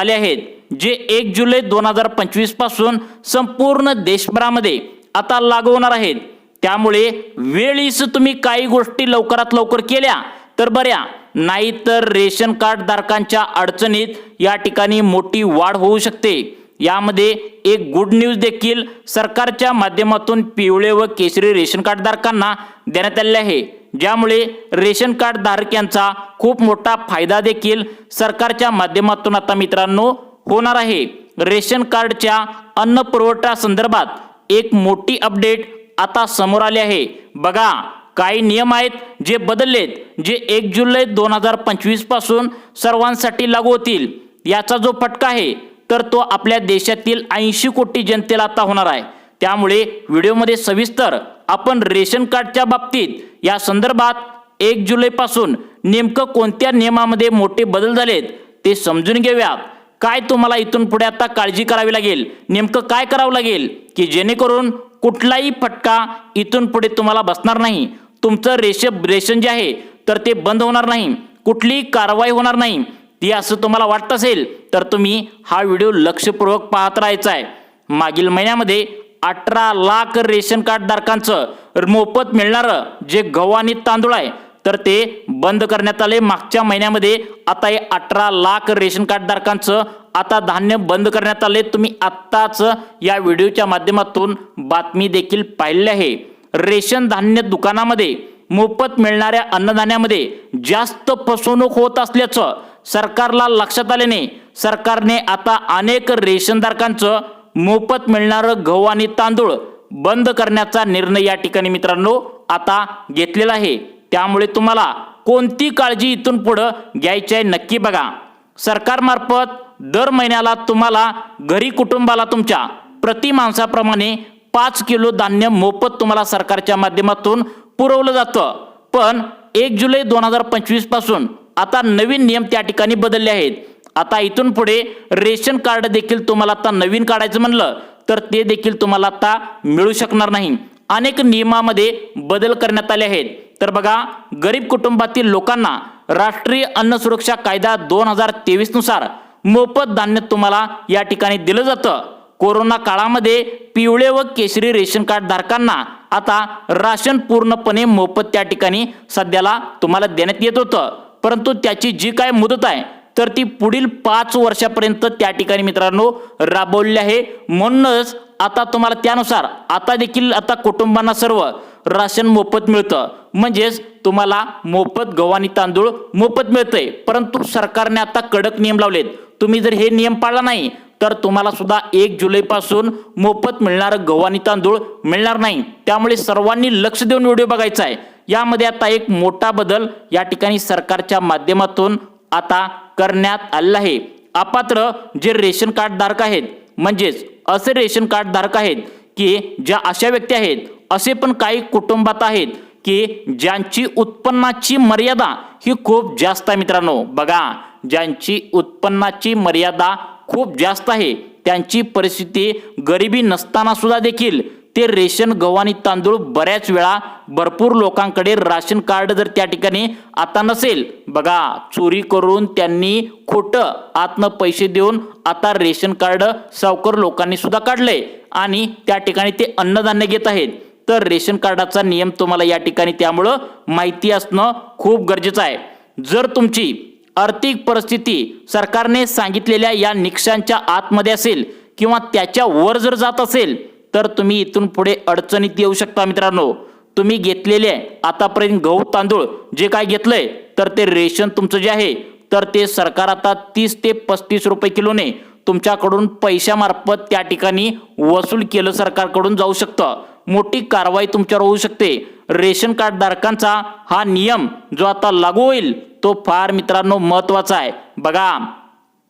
आले आहेत, जे 1 जुलै 2025 पासून संपूर्ण देशभरामध्ये आता लागू होणार आहेत। त्यामुळे वेळीच तुम्ही काही गोष्टी लवकरात लवकर केल्या तर बऱ्या, नाहीतर रेशन कार्ड धारकांच्या अडचणीत या ठिकाणी मोठी वाढ होऊ शकते। यामध्ये एक गुड न्यूज देखील सरकारच्या माध्यमातून पिवळे व केशरी रेशन कार्ड धारकांना देण्यात आले आहे, ज्यामुळे रेशन कार्ड धारकांचा खूप मोठा फायदा देखील सरकारच्या माध्यमातून आता मित्रांनो होणार आहे। रेशन कार्डच्या अन्न पुरवठा संदर्भात एक मोठी अपडेट आता समोर आली आहे। बघा, काही नियम आहेत जे बदललेत, जे 1 जुलै 2025 पासून सर्वांसाठी लागू होतील। याचा जो फटका आहे तर तो आपल्या देशातील 80 कोटी जनतेला आता होणार आहे। त्यामुळे व्हिडिओमध्ये सविस्तर आपण रेशन कार्डच्या बाबतीत या संदर्भात 1 जुलै पासून नेमकं कोणत्या नियमामध्ये मोठे बदल झालेत ते समजून घेऊया। काय तुम्हाला इथून पुढे आता काळजी करावी लागेल, नेमकं काय करावं लागेल की जेणेकरून कुठलाही फटका इथून पुढे तुम्हाला बसणार नाही, तुमचं रेशन जे आहे तर ते बंद होणार नाही, कुठलीही कारवाई होणार नाही। ती असं तुम्हाला वाटत असेल तर तुम्ही हा व्हिडिओ लक्षपूर्वक पाहत राहायचा आहे। मागील महिन्यामध्ये 18 लाख रेशन कार्ड धारकांचं मोफत मिळणारं जे गहू आणि तांदूळ आहे तर ते बंद करण्यात आले। मागच्या महिन्यामध्ये आता हे 18 लाख रेशन कार्ड धारकांचं आता धान्य बंद करण्यात आले। तुम्ही आत्ताच या व्हिडिओच्या माध्यमातून बातमी देखील पाहिली आहे। रेशन धान्य दुकानामध्ये मोफत मिळणाऱ्या अन्नधान्यामध्ये जास्त फसवणूक होत असल्याचं सरकारला लक्षात आल्याने सरकारने आता अनेक रेशनधारकांचं मोफत मिळणारं गहू आणि तांदूळ बंद करण्याचा निर्णय या ठिकाणी मित्रांनो आता घेतलेला आहे। त्यामुळे तुम्हाला कोणती काळजी इथून पुढे घ्यायची आहे नक्की बघा। सरकारमार्फत दर महिन्याला तुम्हाला घरी कुटुंबाला तुमच्या प्रति माणसाप्रमाणे 5 किलो धान्य मोफत तुम्हाला सरकारच्या माध्यमातून पुरवलं जातं। पण 1 जुलै 2025 पासून आता नवीन नियम त्या ठिकाणी बदलले आहेत। आता इथून पुढे रेशन कार्ड देखील तुम्हाला आता नवीन काढायचं म्हणलं तर ते देखील तुम्हाला आता मिळू शकणार नाही। अनेक नियमामध्ये बदल करण्यात आले आहेत। तर बघा, गरीब कुटुंबातील लोकांना राष्ट्रीय अन्न सुरक्षा कायदा 2023 नुसार मोफत धान्य तुम्हाला या ठिकाणी दिलं जातं। कोरोना काळामध्ये पिवळे व केशरी रेशन कार्ड धारकांना आता राशन पूर्णपणे मोफत त्या ठिकाणी सध्याला तुम्हाला देण्यात येत होतं, परंतु त्याची जी काय मुदत आहे तर ती पुढील 5 वर्षापर्यंत त्या ठिकाणी मित्रांनो राबवली आहे। म्हणूनच आता तुम्हाला त्यानुसार आता देखील आता कुटुंबांना सर्व राशन मोफत मिळतं, म्हणजेच तुम्हाला मोफत गहू आणि तांदूळ मोफत मिळतंय। परंतु सरकारने आता कडक नियम लावलेत, तुम्ही जर हे नियम पाळला नाही तर तुम्हाला सुद्धा 1 जुलै पासून मोफत मिळणारं गहू आणि तांदूळ मिळणार नाही। त्यामुळे सर्वांनी लक्ष देऊन व्हिडिओ बघायचा आहे। यामध्ये आता एक मोठा बदल या ठिकाणी सरकारच्या माध्यमातून आता करण्यात आलेला आहे। अपात्र जे रेशन कार्ड धारक आहेत, म्हणजेच असे रेशन कार्ड धारक आहेत की ज्या अशा व्यक्ती आहेत, असे पण काही कुटुंबात आहेत की ज्यांची उत्पन्नाची मर्यादा ही खूप जास्त आहे। मित्रांनो बघा, ज्यांची उत्पन्नाची मर्यादा खूप जास्त आहे, त्यांची परिस्थिती गरिबी नसताना सुद्धा देखील ते रेशन गहू आणि तांदूळ बऱ्याच वेळा भरपूर लोकांकडे राशन कार्ड जर त्या ठिकाणी आता नसेल, बघा चोरी करून त्यांनी खोटं आतनं पैसे देऊन आता रेशन कार्ड सावकार लोकांनी सुद्धा काढले आणि त्या ठिकाणी ते अन्नधान्य घेत आहेत। तर रेशन कार्डाचा नियम तुम्हाला या ठिकाणी त्यामुळं माहिती असणं खूप गरजेचं आहे। जर तुमची आर्थिक परिस्थिती सरकारने सांगितलेल्या या निकषांच्या आतमध्ये असेल किंवा त्याच्या वर जर जात असेल तर तुम्ही इथून पुढे अडचणीत येऊ शकता। मित्रांनो, तुम्ही घेतलेले आतापर्यंत गहू तांदूळ जे काय घेतलंय तर ते रेशन तुमचं जे आहे तर ते सरकार आता 30 ते 35 रुपये किलोने तुमच्याकडून पैशामार्फत त्या ठिकाणी वसूल केलं सरकारकडून जाऊ शकतं। मोठी कारवाई तुमच्यावर होऊ शकते। रेशन कार्ड धारकांचा हा नियम जो आता लागू होईल तो फार मित्रांनो महत्त्वाचा आहे। बघा,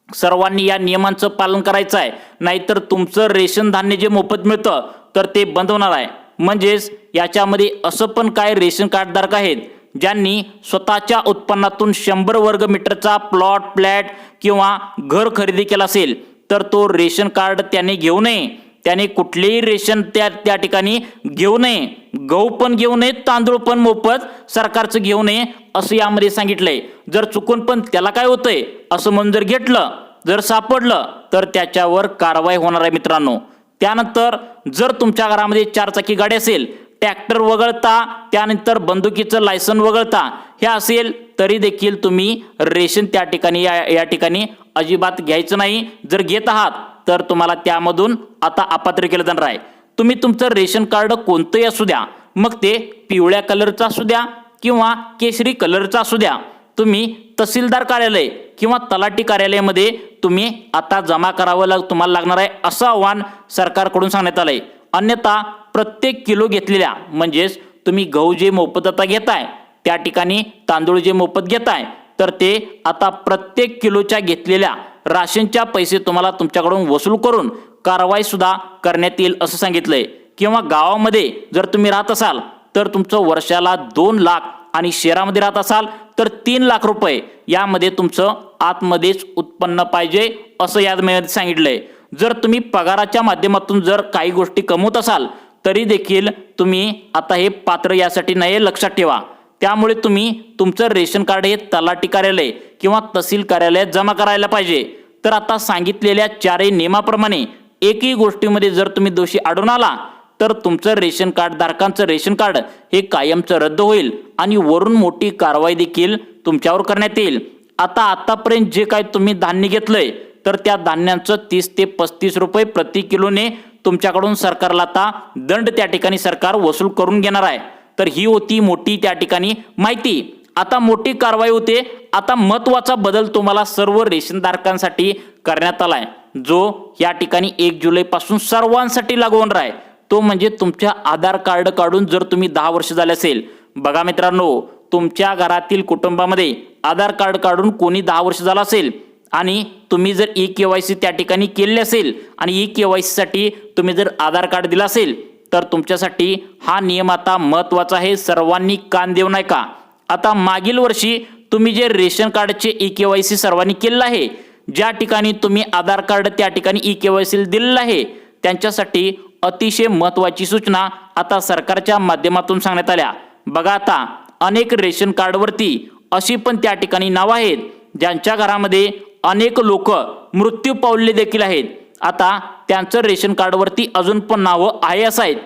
सर्वांनी या नियमांचं पालन करायचं आहे, नाहीतर तुमचं रेशन धान्य जे मोफत मिळतं तर ते बंद होणार आहे। म्हणजेच याच्यामध्ये असं पण काय रेशन कार्ड धारक आहेत ज्यांनी स्वतःच्या उत्पन्नातून 100 वर्ग मीटरचा फ्लॅट किंवा घर खरेदी केला असेल तर तो रेशन कार्ड त्याने घेऊ नये। त्याने कुठलेही रेशन त्या ठिकाणी घेऊ नये, गहू पण घेऊ नये, तांदूळ पण मोफत सरकारचं घेऊ नये असं यामध्ये सांगितलंय। जर चुकून पण त्याला काय होतंय असं म्हणून जर घेतलं जर सापडलं तर त्याच्यावर कारवाई होणार आहे मित्रांनो। त्यानंतर जर तुमच्या घरामध्ये 4 चाकी गाडी असेल, ट्रॅक्टर वगळता, त्यानंतर बंदुकीचं लायसन वगळता हे असेल तरी देखील तुम्ही रेशन त्या ठिकाणी या ठिकाणी अजिबात घ्यायचं नाही। जर घेत आहात तर तुम्हाला त्यामधून आता अपात्र केलं जाणार आहे। तुम्ही तुमचं रेशन कार्ड कोणतंही असू द्या, मग ते पिवळ्या कलरचं असू द्या किंवा केशरी कलरचं असू द्या, तुम्ही तहसीलदार कार्यालय किंवा तलाठी कार्यालयामध्ये तुम्ही आता जमा करावं तुम्हाला लागणार आहे, असं आव्हान सरकारकडून सांगण्यात आलंय। अन्यथा प्रत्येक किलो घेतलेल्या, म्हणजेच तुम्ही गहू जे मोफत आता घेताय, त्या ठिकाणी तांदूळ जे मोफत घेताय, तर ते आता प्रत्येक किलोच्या घेतलेल्या राशनच्या पैसे तुम्हाला तुमच्याकडून वसूल करून कारवाई सुद्धा करण्यात येईल असं सांगितलंय। किंवा गावामध्ये जर तुम्ही राहत असाल तर तुमचं वर्षाला 2 लाख आणि शहरामध्ये राहत असाल तर 3 लाख रुपये यामध्ये तुमचं आतमध्येच उत्पन्न पाहिजे असं यामध्ये सांगितलंय। जर तुम्ही पगाराच्या माध्यमातून जर काही गोष्टी कमवत असाल तरी देखील तुम्ही आता हे पात्र यासाठी नाही, लक्षात ठेवा। त्यामुळे तुम्ही तुमचं रेशन कार्ड हे तलाठी कार्यालय किंवा तहसील कार्यालयात जमा करायला पाहिजे। तर आता सांगितलेल्या 4 नियमाप्रमाणे एकही गोष्टीमध्ये जर तुम्ही दोषी आढळून आला तर तुमचं रेशन कार्ड धारकांचं रेशन कार्ड हे कायमचं रद्द होईल आणि वरून मोठी कारवाई देखील तुमच्यावर करण्यात येईल। आतापर्यंत जे काय तुम्ही धान्य घेतलंय तर त्या धान्यांचं 30 ते 35 रुपये प्रति किलोने तुमच्याकडून सरकारला आता दंड त्या ठिकाणी सरकार वसूल करून घेणार आहे। तर ही होती मोठी त्या ठिकाणी माहिती। आता मोठी कारवाई होते। आता महत्त्वाचा बदल तुम्हाला सर्व रेशनधारकांसाठी करण्यात आलाय, जो या ठिकाणी 1 जुलैपासून सर्वांसाठी लागू होणार आहे। तो म्हणजे तुमच्या आधार कार्ड काढून जर तुम्ही 10 वर्ष झाले असेल, बघा मित्रांनो, तुमच्या घरातील कुटुंबामध्ये आधार कार्ड काढून कोणी 10 वर्ष झाला असेल आणि तुम्ही जर ई-केवायसी त्या ठिकाणी केली असेल आणि ई-केवायसी साठी तुम्ही जर आधार कार्ड दिला असेल तर तुमच्यासाठी हा नियम आता महत्त्वाचा आहे। सर्वांनी कान देऊ नये का। आता मागील वर्षी तुम्ही जे रेशन कार्डचे ई-केवायसी सर्वांनी केलेलं आहे, ज्या ठिकाणी तुम्ही आधार कार्ड त्या ठिकाणी ई-केवायसी दिलेलं आहे, त्यांच्यासाठी अतिशय महत्त्वाची सूचना आता सरकारच्या माध्यमातून सांगण्यात आल्या। बघा, आता अनेक रेशन कार्डवरती अशी पण त्या ठिकाणी नाव आहेत ज्यांच्या घरामध्ये अनेक लोक मृत्यू पावलेले देखील आहेत। आता त्यांचं रेशन कार्डवरती अजून पण नावं आहे असं आहेत।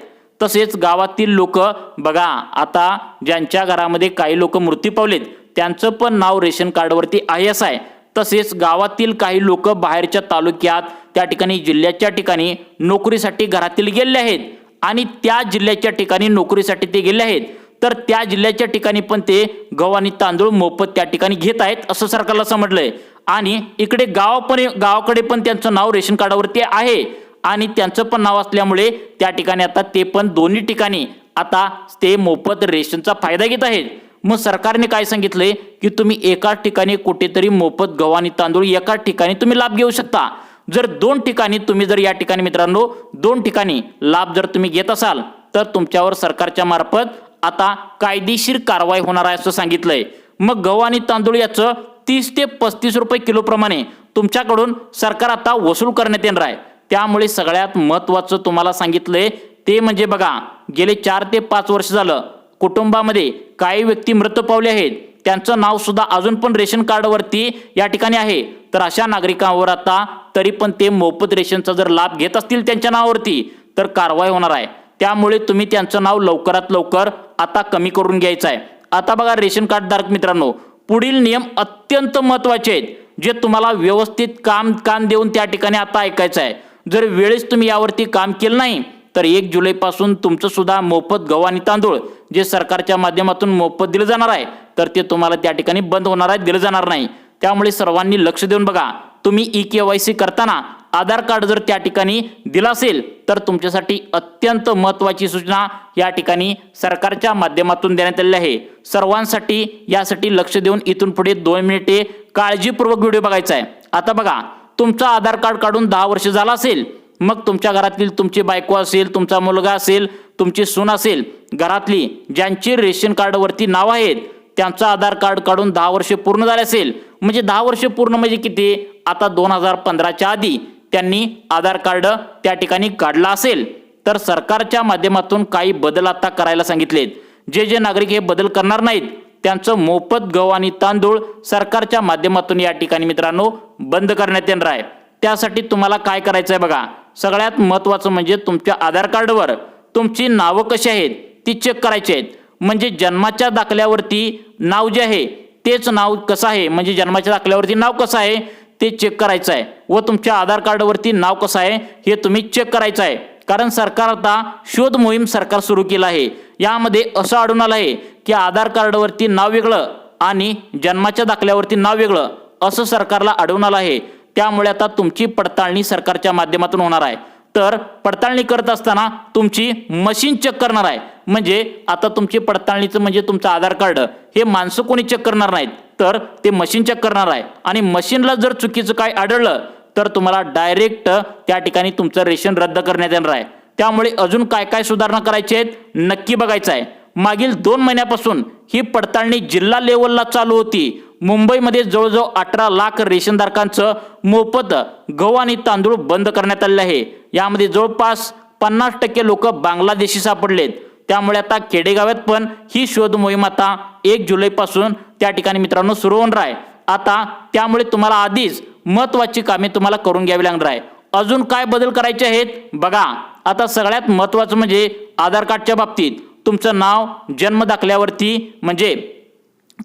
तसेच गावातील लोक बघा, आता ज्यांच्या घरामध्ये काही लोक मृत्यू पावलेत त्यांचं पण नाव रेशन कार्डवरती आहे असं आहे। तसेच गावातील काही लोक बाहेरच्या तालुक्यात त्या ठिकाणी जिल्ह्याच्या ठिकाणी नोकरीसाठी घरातील गेले आहेत आणि त्या जिल्ह्याच्या ठिकाणी नोकरीसाठी ते गेले आहेत, तर त्या जिल्ह्याच्या ठिकाणी पण ते गहू आणि तांदूळ मोफत त्या ठिकाणी घेत आहेत असं सरकारला समजलंय। आणि इकडे गावाकडे पण त्यांचं नाव रेशन कार्डावरती आहे आणि त्यांचं पण नाव असल्यामुळे त्या ठिकाणी आता ते पण दोन्ही ठिकाणी आता ते मोफत रेशनचा फायदा घेत आहेत। मग सरकारने काय सांगितलंय की तुम्ही एकाच ठिकाणी कुठेतरी मोफत गहू आणि तांदूळ एकाच ठिकाणी तुम्ही लाभ घेऊ शकता। जर 2 ठिकाणी तुम्ही जर या ठिकाणी मित्रांनो 2 ठिकाणी लाभ जर तुम्ही घेत असाल तर तुमच्यावर सरकारच्या मार्फत आता कायदेशीर कारवाई होणार आहे असं सांगितलंय। मग गहू आणि तांदूळ याचं 30 ते 35 रुपये किलो प्रमाणे तुमच्याकडून सरकार आता वसूल करण्यात येणार आहे। त्यामुळे सगळ्यात महत्त्वाचं तुम्हाला सांगितलंय ते म्हणजे बघा, गेले 4 ते 5 वर्ष झालं कुटुंबामध्ये काही व्यक्ती मृत पावले आहेत, त्यांचं नाव सुद्धा अजून पण रेशन कार्डवरती या ठिकाणी आहे, तर अशा नागरिकांवर आता तरी पण ते मोफत रेशनचा जर लाभ घेत असतील त्यांच्या नावावरती तर कारवाई होणार आहे। त्यामुळे तुम्ही त्यांचं नाव लवकरात लवकर आता कमी करून घ्यायचं आहे। आता बघा रेशन कार्ड धारक मित्रांनो, पुढील नियम अत्यंत महत्त्वाचे आहेत जे तुम्हाला व्यवस्थित कान देऊन त्या ठिकाणी आता ऐकायचं आहे। जर वेळेस तुम्ही यावरती काम केलं नाही तर 1 जुलैपासून तुमचं सुद्धा मोफत गहू आणि तांदूळ जे सरकारच्या माध्यमातून मोफत दिलं जाणार आहे तर ते तुम्हाला त्या ठिकाणी बंद होणार आहे, दिलं जाणार नाही। त्यामुळे सर्वांनी लक्ष देऊन बघा, तुम्ही ई-केवायसी करताना आधार कार्ड जर त्या ठिकाणी दिला असेल तर तुमच्यासाठी अत्यंत महत्त्वाची सूचना या ठिकाणी सरकारच्या माध्यमातून देण्यात आलेली आहे। सर्वांसाठी यासाठी लक्ष देऊन इथून पुढे 2 मिनिटे काळजीपूर्वक व्हिडिओ बघायचा आहे। आता बघा, तुमचं आधार कार्ड काढून 10 वर्ष झाला असेल, मग तुमच्या घरातील तुमची बायको असेल, तुमचा मुलगा असेल, तुमची सून असेल, घरातली ज्यांची रेशन कार्डवरती नाव आहेत त्यांचं आधार कार्ड काढून 10 वर्ष पूर्ण झाले असेल, म्हणजे 10 वर्ष पूर्ण म्हणजे किती, आता 2015च्या आधी त्यांनी आधार कार्ड त्या ठिकाणी काढला असेल तर सरकारच्या माध्यमातून काही बदल आता करायला सांगितलेत। जे नागरिक हे बदल करणार नाहीत त्यांचं मोफत गहू आणि तांदूळ सरकारच्या माध्यमातून या ठिकाणी मित्रांनो बंद करण्यात येणार आहे। त्यासाठी तुम्हाला काय करायचं आहे बघा, सगळ्यात महत्त्वाचं म्हणजे तुमच्या आधार कार्डवर तुमची नावं कशी आहेत ती चेक करायची आहेत। म्हणजे जन्माच्या दाखल्यावरती नाव जे आहे तेच नाव कसं आहे, म्हणजे जन्माच्या दाखल्यावरती नाव कसं आहे ते चेक करायचं आहे व तुमच्या आधार कार्डवरती नाव कसं आहे हे तुम्ही चेक करायचं आहे। कारण सरकार आता शोध मोहीम सरकार सुरू केलं आहे। यामध्ये असं आढळून आलं आहे की आधार कार्डवरती नाव वेगळं आणि जन्माच्या दाखल्यावरती नाव वेगळं असं सरकारला आढळून आलं आहे। त्यामुळे आता तुमची पडताळणी सरकारच्या माध्यमातून होणार आहे। तर पडताळणी करत असताना तुमची मशीन चेक करणार आहे। म्हणजे आता तुमची पडताळणीचं म्हणजे तुमचं आधार कार्ड हे माणसं कोणी चेक करणार नाहीत, तर ते मशीन चेक करणार आहे। आणि मशीनला जर चुकीचं काय आढळलं तर तुम्हाला डायरेक्ट त्या ठिकाणी तुमचं रेशन रद्द करण्यात येणार आहे। त्यामुळे अजून काय काय सुधारणा करायची आहेत नक्की बघायचं आहे। मागील 2 महिन्यापासून ही पडताळणी जिल्हा लेवलला चालू होती। मुंबईमध्ये जवळजवळ 18 लाख रेशनधारकांचं मोफत गहू आणि तांदूळ बंद करण्यात आले आहे। यामध्ये जवळपास 50% लोक बांगलादेशी सापडलेत। त्यामुळे आता खेडेगावात पण ही शोध मोहीम आता 1 जुलैपासून त्या ठिकाणी मित्रांनो सुरू होणार आहे। आता त्यामुळे तुम्हाला आधीच महत्त्वाची कामे तुम्हाला करून घ्यावी लागणार आहे। अजून काय बदल करायचे आहेत बघा, आता सगळ्यात महत्त्वाचं म्हणजे आधार कार्डच्या बाबतीत तुमचं नाव जन्म दाखल्यावरती म्हणजे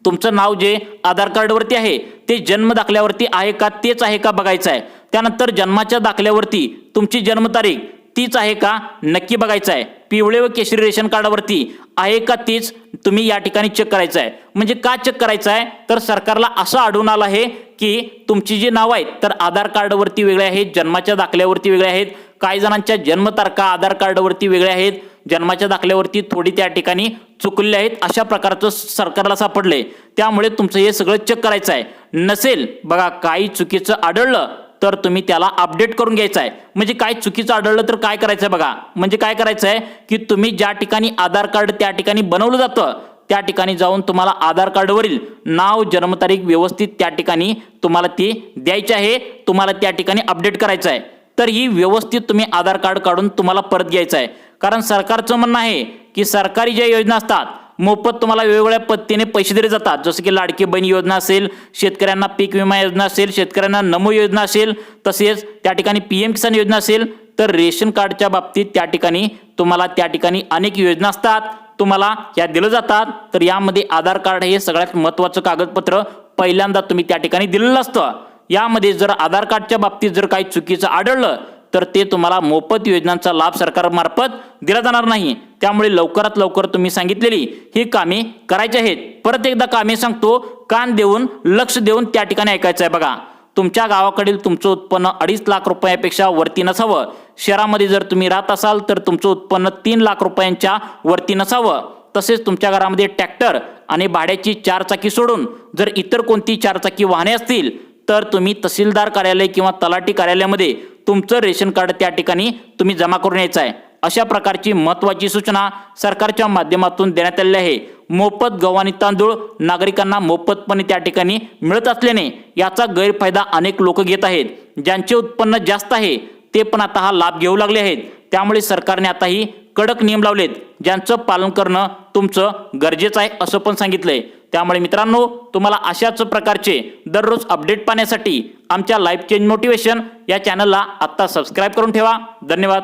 तुमचं नाव जे आधार कार्डवरती आहे ते जन्म दाखल्यावरती आहे का तेच आहे का बघायचं आहे। त्यानंतर जन्माच्या दाखल्यावरती तुमची जन्मतारीख तीच आहे का नक्की बघायचं आहे। पिवळे व केशरी रेशन कार्डावरती आहे का तीच तुम्ही या ठिकाणी चेक करायचं आहे। म्हणजे का चेक करायचं आहे तर सरकारला असं आढळून आलं आहे की तुमची जी नाव आहेत तर आधार कार्डवरती वेगळे आहेत, जन्माच्या दाखल्यावरती वेगळे आहेत। काही जणांच्या जन्मतारखा आधार कार्डवरती वेगळ्या आहेत, जन्माच्या दाखल्यावरती थोडी त्या ठिकाणी चुकलेले आहेत। अशा प्रकारचं सरकारला सापडले। त्यामुळे तुमचं हे सगळं चेक करायचं आहे। नसेल बघा काही चुकीचं आढळलं तर तुम्ही त्याला अपडेट करून घ्यायचं आहे। म्हणजे काय चुकीचं आढळलं तर काय करायचं आहे बघा, म्हणजे काय करायचं आहे की तुम्ही ज्या ठिकाणी आधार कार्ड त्या ठिकाणी बनवलं जातं त्या ठिकाणी जाऊन तुम्हाला आधार कार्डवरील नाव जन्मतारीख व्यवस्थित त्या ठिकाणी तुम्हाला ती द्यायची आहे, तुम्हाला त्या ठिकाणी अपडेट करायचं आहे। तर ही व्यवस्थित तुम्ही आधार कार्ड काढून तुम्हाला परत घ्यायचं आहे। कारण सरकारचं म्हणणं आहे की सरकारी ज्या योजना असतात मोफत तुम्हाला वेगवेगळ्या पद्धतीने पैसे दिले जातात। जसं की लाडकी बहीण योजना असेल, शेतकऱ्यांना पीक विमा योजना असेल, शेतकऱ्यांना नमो योजना असेल, तसेच त्या ठिकाणी PM किसान योजना असेल। तर रेशन कार्डच्या बाबतीत त्या ठिकाणी तुम्हाला त्या ठिकाणी अनेक योजना असतात, तुम्हाला या दिलं जातात। तर यामध्ये आधार कार्ड हे सगळ्यात महत्त्वाचं कागदपत्र पहिल्यांदा तुम्ही त्या ठिकाणी दिलेलं असतं। यामध्ये जर आधार कार्डच्या बाबतीत जर काही चुकीचं आढळलं तर ते तुम्हाला मोफत योजनांचा लाभ सरकारमार्फत दिला जाणार नाही। त्यामुळे लवकरात लवकर तुम्ही सांगितलेली ही कामे करायची आहेत। परत एकदा कामे सांगतो, कान देऊन लक्ष देऊन त्या ठिकाणी ऐकायचं आहे बघा। तुमच्या गावाकडील तुमचं उत्पन्न 2.5 लाख रुपयापेक्षा वरती नसावं। शहरामध्ये जर तुम्ही राहत असाल तर तुमचं उत्पन्न 3 लाख रुपयांच्या वरती नसावं। तसेच तुमच्या घरामध्ये ट्रॅक्टर आणि भाड्याची 4 चाकी सोडून जर इतर कोणती 4 चाकी वाहने असतील तर तुम्ही तहसीलदार कार्यालय किंवा तलाठी कार्यालयामध्ये तुमचं रेशन कार्ड त्या ठिकाणी तुम्ही जमा करून यायचं आहे। अशा प्रकारची महत्त्वाची सूचना सरकारच्या माध्यमातून देण्यात आलेली आहे। मोफत गहू आणि तांदूळ नागरिकांना मोफतपणे त्या ठिकाणी मिळत असल्याने याचा गैरफायदा अनेक लोक घेत आहेत। ज्यांचे उत्पन्न जास्त आहे ते पण आता हा लाभ घेऊ लागले आहेत। त्यामुळे सरकारने आता ही कडक नियम लावलेत, ज्यांचं पालन करणं तुमचं गरजेचं आहे असं पण सांगितलंय। त्यामुळे मित्रांनो तुम्हाला अशाच प्रकारचे दररोज अपडेट पाहण्यासाठी आमच्या लाईफ चेंज मोटिवेशन या चॅनलला आत्ता सबस्क्राईब करून ठेवा। धन्यवाद।